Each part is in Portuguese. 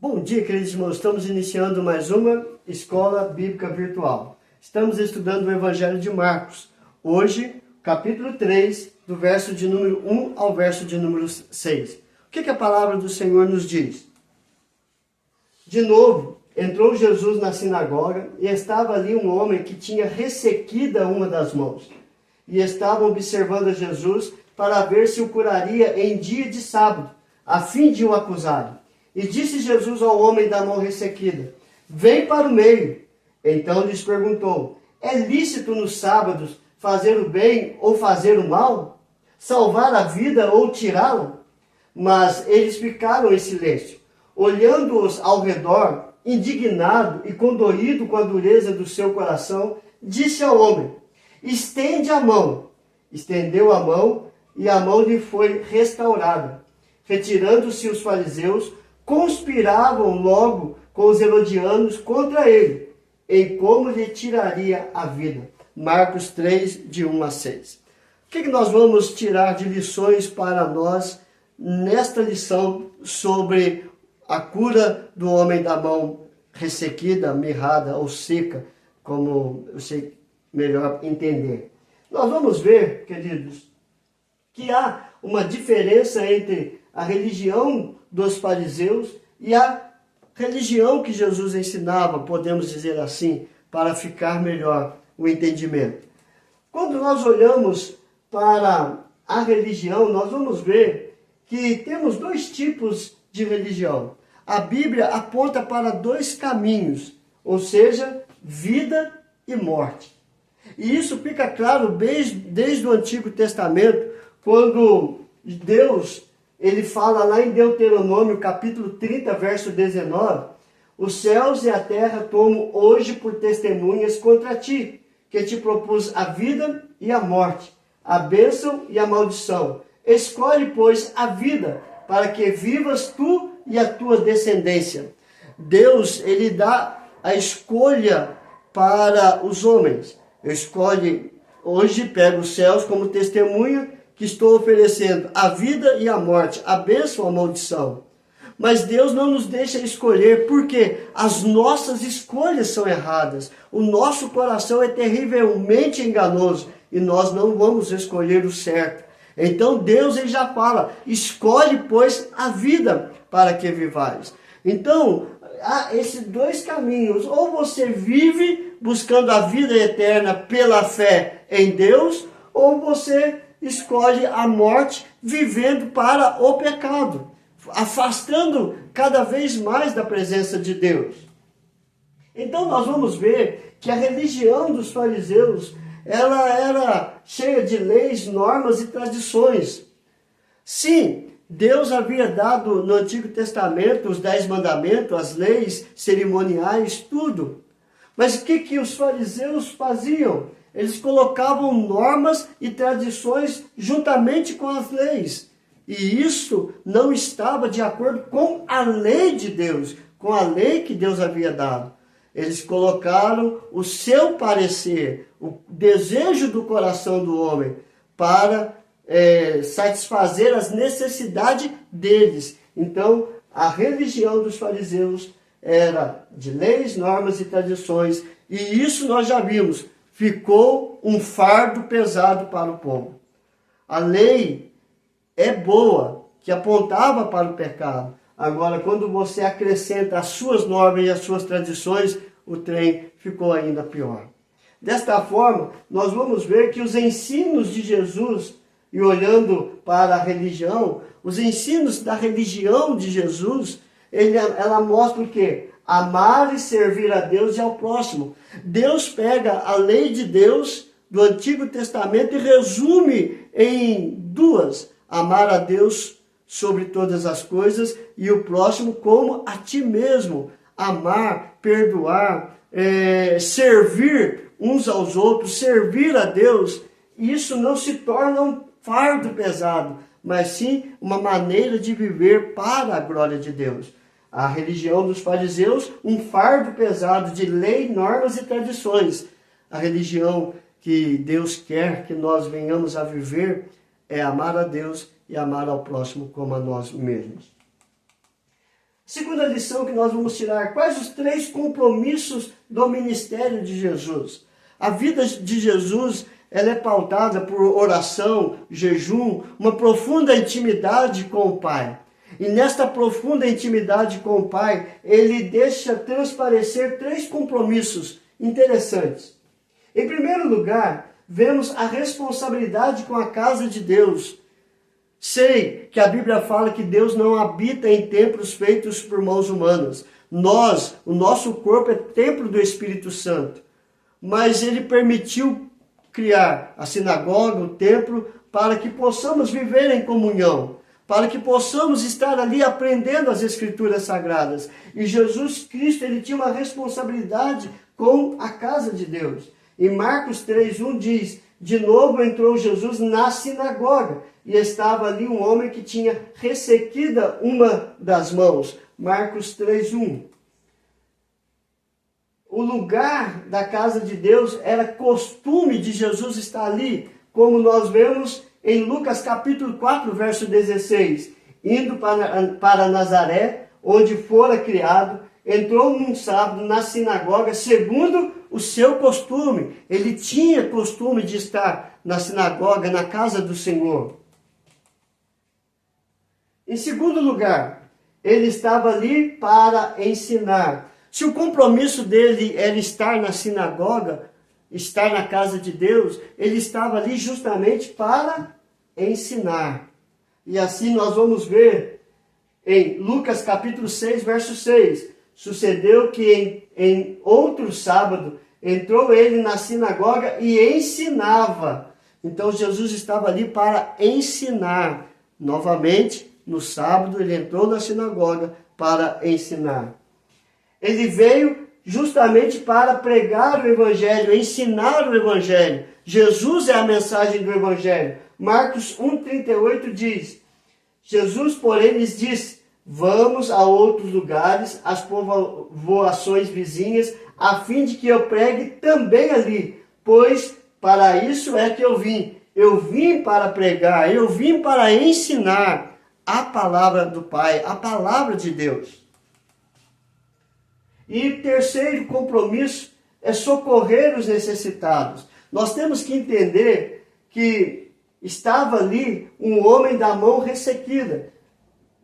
Bom dia, queridos irmãos. Estamos iniciando mais uma Escola Bíblica Virtual. Estamos estudando o Evangelho de Marcos. Hoje, capítulo 3, do verso de número 1 ao verso de número 6. O que a palavra do Senhor nos diz? De novo, entrou Jesus na sinagoga e estava ali um homem que tinha ressequida uma das mãos. E estavam observando a Jesus para ver se o curaria em dia de sábado, a fim de o acusarem. E disse Jesus ao homem da mão ressequida: vem para o meio. Então lhes perguntou: é lícito nos sábados fazer o bem ou fazer o mal? Salvar a vida ou tirá-la? Mas eles ficaram em silêncio, olhando-os ao redor, indignado e condoído com a dureza do seu coração, disse ao homem: estende a mão. Estendeu a mão e a mão lhe foi restaurada. Retirando-se os fariseus, conspiravam logo com os herodianos contra ele, em como lhe tiraria a vida. Marcos 3, de 1 a 6. O que nós vamos tirar de lições para nós nesta lição sobre a cura do homem da mão ressequida, mirrada ou seca, como eu sei melhor entender? Nós vamos ver, queridos, que há uma diferença entre a religião dos fariseus e a religião que Jesus ensinava, podemos dizer assim, para ficar melhor o entendimento. Quando nós olhamos para a religião, nós vamos ver que temos dois tipos de religião. A Bíblia aponta para dois caminhos, ou seja, vida e morte. E isso fica claro desde o Antigo Testamento, quando Deus, ele fala lá em Deuteronômio, capítulo 30, verso 19, os céus e a terra tomo hoje por testemunhas contra ti, que te propus a vida e a morte, a bênção e a maldição. Escolhe, pois, a vida, para que vivas tu e a tua descendência. Deus, ele dá a escolha para os homens. Escolhe, hoje pega os céus como testemunha, que estou oferecendo a vida e a morte, a bênção ou a maldição. Mas Deus não nos deixa escolher, porque as nossas escolhas são erradas. O nosso coração é terrivelmente enganoso e nós não vamos escolher o certo. Então Deus, ele já fala: escolhe, pois, a vida para que vivais. Então, há esses dois caminhos. Ou você vive buscando a vida eterna pela fé em Deus, ou você escolhe a morte vivendo para o pecado, afastando cada vez mais da presença de Deus. Então nós vamos ver que a religião dos fariseus, ela era cheia de leis, normas e tradições. Sim, Deus havia dado no Antigo Testamento os 10 mandamentos, as leis cerimoniais, tudo. Mas o que os fariseus faziam? Eles colocavam normas e tradições juntamente com as leis. E isso não estava de acordo com a lei de Deus, com a lei que Deus havia dado. Eles colocaram o seu parecer, o desejo do coração do homem, para satisfazer as necessidades deles. Então, a religião dos fariseus era de leis, normas e tradições. E isso nós já vimos. Ficou um fardo pesado para o povo. A lei é boa, que apontava para o pecado. Agora, quando você acrescenta as suas normas e as suas tradições, o trem ficou ainda pior. Desta forma, nós vamos ver que os ensinos de Jesus, e olhando para a religião, os ensinos da religião de Jesus, ela mostra o quê? Amar e servir a Deus e ao próximo. Deus pega a lei de Deus do Antigo Testamento e resume em duas: amar a Deus sobre todas as coisas e o próximo como a ti mesmo. Amar, perdoar, servir uns aos outros, servir a Deus. Isso não se torna um fardo pesado, mas sim uma maneira de viver para a glória de Deus. A religião dos fariseus, um fardo pesado de lei, normas e tradições. A religião que Deus quer que nós venhamos a viver é amar a Deus e amar ao próximo como a nós mesmos. Segunda lição que nós vamos tirar: quais os 3 compromissos do ministério de Jesus? A vida de Jesus, ela é pautada por oração, jejum, uma profunda intimidade com o Pai. E nesta profunda intimidade com o Pai, ele deixa transparecer 3 compromissos interessantes. Em primeiro lugar, vemos a responsabilidade com a casa de Deus. Sei que a Bíblia fala que Deus não habita em templos feitos por mãos humanas. O nosso corpo é templo do Espírito Santo. Mas ele permitiu criar a sinagoga, o templo, para que possamos viver em comunhão, para que possamos estar ali aprendendo as Escrituras Sagradas. E Jesus Cristo, ele tinha uma responsabilidade com a casa de Deus. Em Marcos 3:1 diz: de novo entrou Jesus na sinagoga, e estava ali um homem que tinha ressequida uma das mãos. Marcos 3:1. O lugar da casa de Deus era costume de Jesus estar ali, como nós vemos em Lucas capítulo 4, verso 16. Indo para Nazaré, onde fora criado, entrou num sábado na sinagoga, segundo o seu costume. Ele tinha costume de estar na sinagoga, na casa do Senhor. Em segundo lugar, ele estava ali para ensinar. Se o compromisso dele era estar na sinagoga, estar na casa de Deus, ele estava ali justamente para ensinar. E assim nós vamos ver em Lucas capítulo 6, verso 6. Sucedeu que em outro sábado entrou ele na sinagoga e ensinava. Então Jesus estava ali para ensinar. Novamente, no sábado, ele entrou na sinagoga para ensinar. Ele veio justamente para pregar o Evangelho, ensinar o Evangelho. Jesus é a mensagem do Evangelho. Marcos 1,38 diz: Jesus, porém, lhes disse: vamos a outros lugares, às povoações vizinhas, a fim de que eu pregue também ali, pois para isso é que eu vim. Eu vim para pregar, eu vim para ensinar a palavra do Pai, a palavra de Deus. E terceiro compromisso é socorrer os necessitados. Nós temos que entender que estava ali um homem da mão ressequida.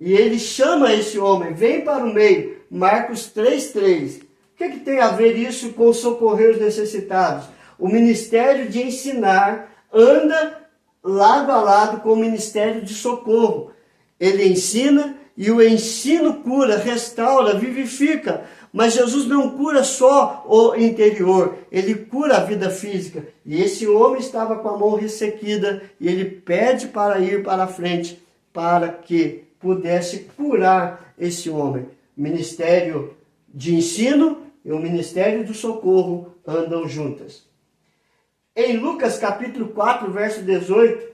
E ele chama esse homem, vem para o meio. Marcos 3:3. O que tem a ver isso com socorrer os necessitados? O ministério de ensinar anda lado a lado com o ministério de socorro. Ele ensina e o ensino cura, restaura, vivifica. Mas Jesus não cura só o interior, ele cura a vida física. E esse homem estava com a mão ressequida e ele pede para ir para a frente para que pudesse curar esse homem. O ministério de ensino e o ministério do socorro andam juntas. Em Lucas capítulo 4, verso 18,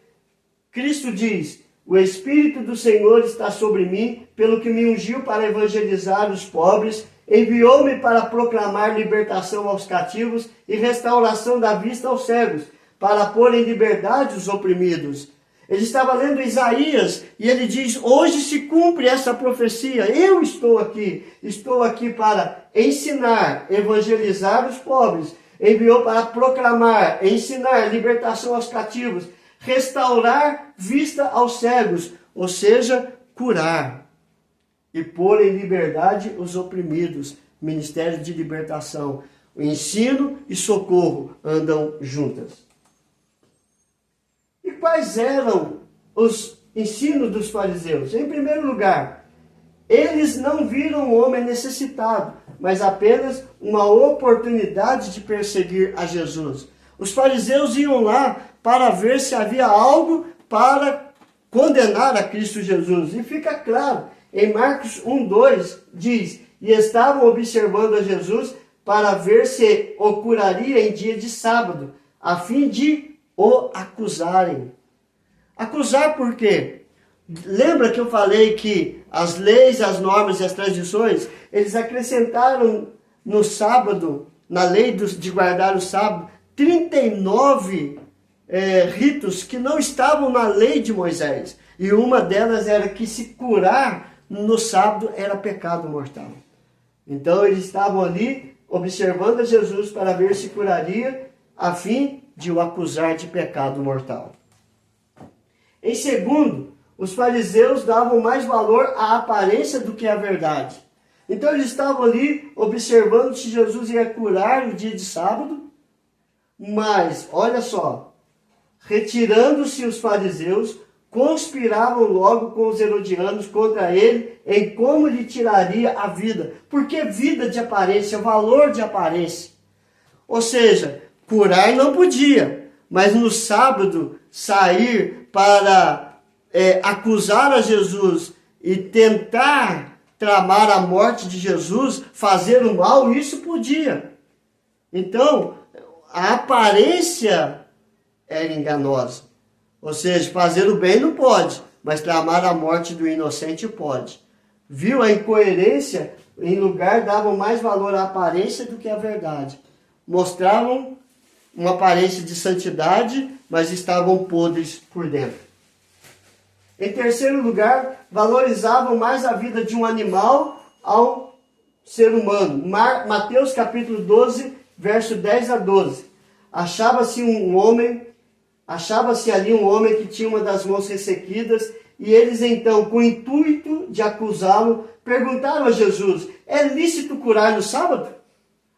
Cristo diz: o Espírito do Senhor está sobre mim, pelo que me ungiu para evangelizar os pobres, enviou-me para proclamar libertação aos cativos e restauração da vista aos cegos, para pôr em liberdade os oprimidos. Ele estava lendo Isaías e ele diz: hoje se cumpre essa profecia, eu estou aqui para ensinar, evangelizar os pobres, enviou para proclamar, ensinar libertação aos cativos, restaurar vista aos cegos, ou seja, curar, e pôr em liberdade os oprimidos. Ministério de libertação. O ensino e socorro andam juntas. E quais eram os ensinos dos fariseus? Em primeiro lugar, eles não viram o homem necessitado, mas apenas uma oportunidade de perseguir a Jesus. Os fariseus iam lá para ver se havia algo para condenar a Cristo Jesus. E fica claro, em Marcos 1:2 diz: e estavam observando a Jesus para ver se o curaria em dia de sábado, a fim de o acusarem. Acusar por quê? Lembra que eu falei que as leis, as normas e as tradições, eles acrescentaram no sábado, na lei de guardar o sábado, 39 ritos que não estavam na lei de Moisés. E uma delas era que se curar no sábado era pecado mortal. Então eles estavam ali observando a Jesus para ver se curaria, a fim de o acusar de pecado mortal. Em segundo, os fariseus davam mais valor à aparência do que à verdade. Então eles estavam ali observando se Jesus ia curar no dia de sábado, mas, olha só, retirando-se os fariseus, conspiravam logo com os herodianos contra ele em como lhe tiraria a vida. Porque vida de aparência, valor de aparência. Ou seja, curar não podia, mas no sábado sair para acusar a Jesus e tentar tramar a morte de Jesus, fazer o mal, isso podia. Então, a aparência era enganosa. Ou seja, fazer o bem não pode, mas tramar a morte do inocente pode. Viu a incoerência? Em lugar, davam mais valor à aparência do que à verdade. Mostravam uma aparência de santidade, mas estavam podres por dentro. Em terceiro lugar, valorizavam mais a vida de um animal ao ser humano. Mateus capítulo 12, verso 10 a 12. Achava-se ali um homem que tinha uma das mãos ressequidas, e eles então, com o intuito de acusá-lo, perguntaram a Jesus: é lícito curar no sábado?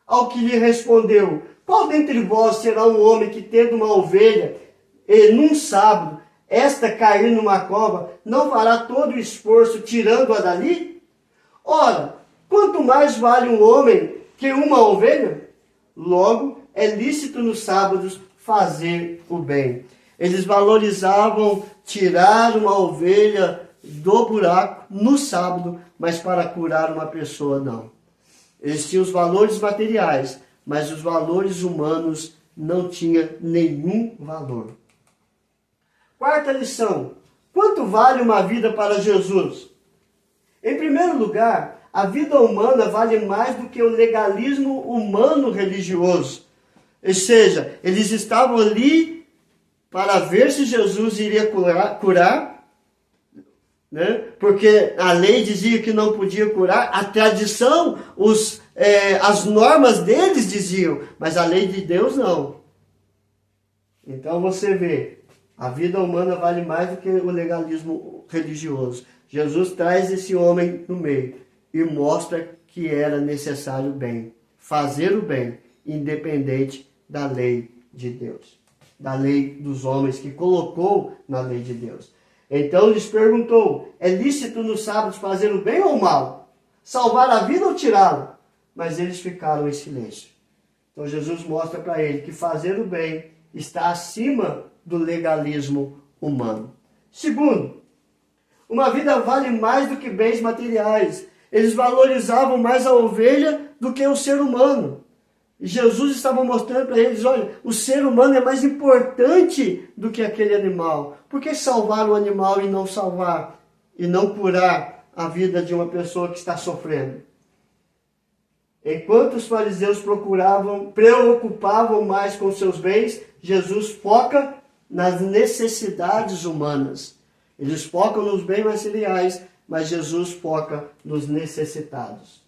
Ao que lhe respondeu: qual dentre vós será um homem que, tendo uma ovelha, e num sábado, esta cair numa cova, não fará todo o esforço tirando-a dali? Ora, quanto mais vale um homem que uma ovelha? Logo, é lícito nos sábados fazer o bem. Eles valorizavam tirar uma ovelha do buraco no sábado, mas para curar uma pessoa não. Eles tinham os valores materiais, mas os valores humanos não tinham nenhum valor. Quarta lição: quanto vale uma vida para Jesus? Em primeiro lugar, a vida humana vale mais do que o legalismo humano religioso. Ou seja, eles estavam ali para ver se Jesus iria curar, né? Porque a lei dizia que não podia curar, a tradição, as normas deles diziam, mas a lei de Deus não. Então você vê, a vida humana vale mais do que o legalismo religioso. Jesus traz esse homem no meio e mostra que era necessário o bem, fazer o bem, independente da lei de Deus, da lei dos homens que colocou na lei de Deus. Então lhes perguntou: é lícito nos sábados fazer o bem ou o mal? Salvar a vida ou tirá-la? Mas eles ficaram em silêncio. Então Jesus mostra para ele que fazer o bem está acima do legalismo humano. Segundo, uma vida vale mais do que bens materiais. Eles valorizavam mais a ovelha do que o ser humano. E Jesus estava mostrando para eles: olha, o ser humano é mais importante do que aquele animal. Por que salvar o animal e não curar a vida de uma pessoa que está sofrendo? Enquanto os fariseus preocupavam mais com seus bens, Jesus foca nas necessidades humanas. Eles focam nos bens materiais, mas Jesus foca nos necessitados.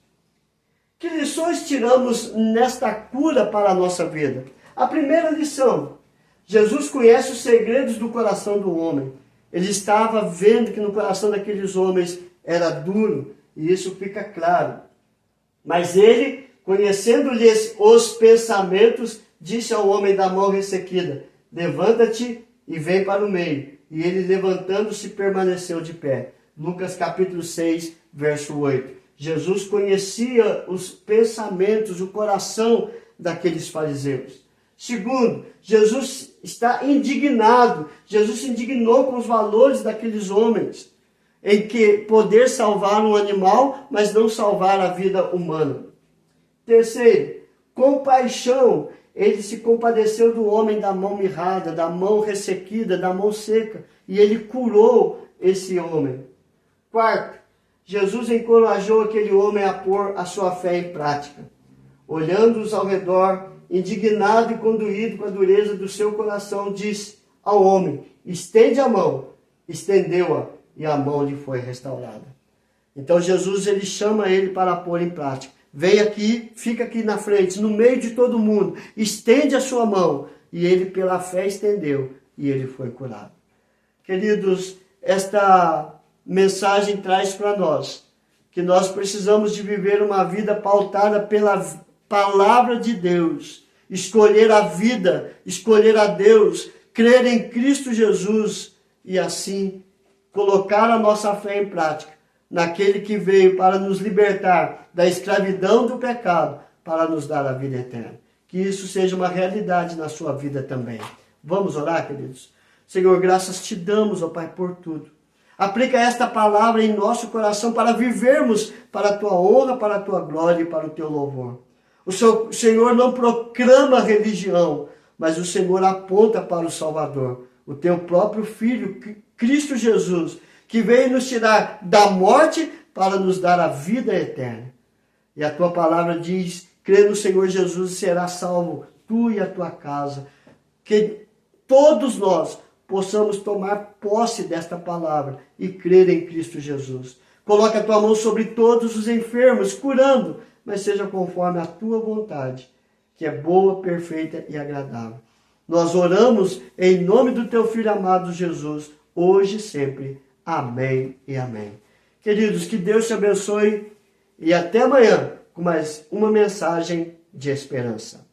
Que lições tiramos nesta cura para a nossa vida? A primeira lição: Jesus conhece os segredos do coração do homem. Ele estava vendo que no coração daqueles homens era duro, e isso fica claro. Mas ele, conhecendo-lhes os pensamentos, disse ao homem da mão ressequida: levanta-te e vem para o meio. E ele, levantando-se, permaneceu de pé. Lucas capítulo 6, verso 8. Jesus conhecia os pensamentos, o coração daqueles fariseus. Segundo, Jesus está indignado. Jesus se indignou com os valores daqueles homens, em que poder salvar um animal, mas não salvar a vida humana. Terceiro, compaixão. Ele se compadeceu do homem da mão mirrada, da mão ressequida, da mão seca, e ele curou esse homem. Quarto, Jesus encorajou aquele homem a pôr a sua fé em prática. Olhando-os ao redor, indignado e conduído com a dureza do seu coração, disse ao homem: estende a mão. Estendeu-a, e a mão lhe foi restaurada. Então Jesus ele chama ele para pôr em prática. Vem aqui, fica aqui na frente, no meio de todo mundo, estende a sua mão. E ele pela fé estendeu e ele foi curado. Queridos, esta mensagem traz para nós que nós precisamos de viver uma vida pautada pela palavra de Deus, escolher a vida, escolher a Deus, crer em Cristo Jesus e assim colocar a nossa fé em prática naquele que veio para nos libertar da escravidão do pecado, para nos dar a vida eterna. Que isso seja uma realidade na sua vida também. Vamos orar, queridos? Senhor, graças te damos, ó Pai, por tudo. Aplica esta palavra em nosso coração para vivermos para a tua honra, para a tua glória e para o teu louvor. O Senhor não proclama religião, mas o Senhor aponta para o Salvador, o teu próprio Filho, Cristo Jesus, que veio nos tirar da morte para nos dar a vida eterna. E a tua palavra diz, crê no Senhor Jesus e será salvo, tu e a tua casa. Que todos nós possamos tomar posse desta palavra e crer em Cristo Jesus. Coloca a tua mão sobre todos os enfermos, curando, mas seja conforme a tua vontade, que é boa, perfeita e agradável. Nós oramos em nome do teu Filho amado Jesus, hoje e sempre. Amém e amém. Queridos, que Deus te abençoe e até amanhã com mais uma mensagem de esperança.